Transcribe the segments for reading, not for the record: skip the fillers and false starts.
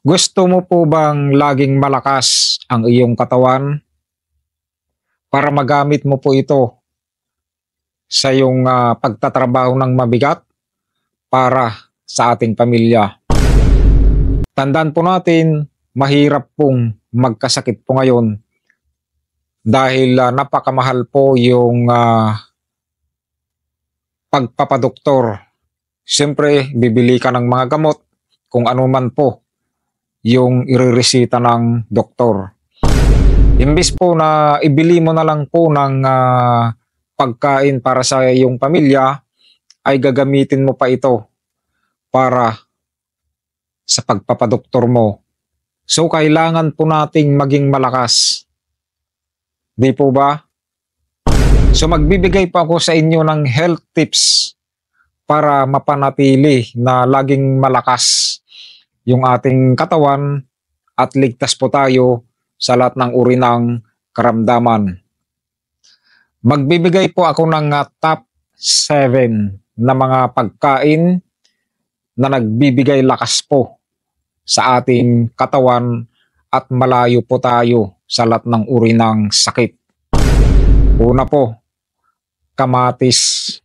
Gusto mo po bang laging malakas ang iyong katawan para magamit mo po ito sa iyong pagtatrabaho ng mabigat para sa ating pamilya? Tandaan po natin, mahirap pong magkasakit po ngayon dahil napakamahal po yung pagpapadoktor. Siyempre, bibili ka ng mga gamot kung ano man po yung ireresita ng doktor. Imbis po na ibili mo na lang po ng pagkain para sa iyong pamilya, ay gagamitin mo pa ito para sa pagpapadoktor mo. So, kailangan po nating maging malakas. Di po ba? So, magbibigay po ako sa inyo ng health tips para mapanatili na laging malakas yung ating katawan at ligtas po tayo sa lahat ng uri ng karamdaman. Magbibigay po ako ng top 7 na mga pagkain na nagbibigay lakas po sa ating katawan at malayo po tayo sa lahat ng uri ng sakit. Una po, kamatis.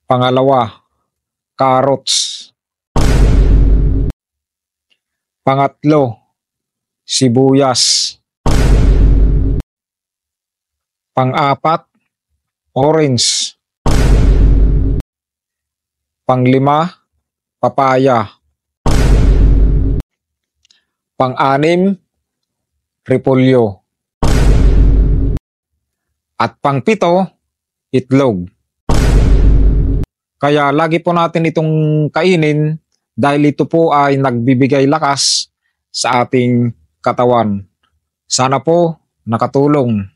Pangalawa, carrots. Pangatlo, sibuyas. Pang-apat, orange. Pang-lima, papaya. Pang-anim, repolyo. At pang-pito, itlog. Kaya lagi po natin itong kainin dahil ito po ay nagbibigay lakas sa ating katawan. Sana po nakatulong.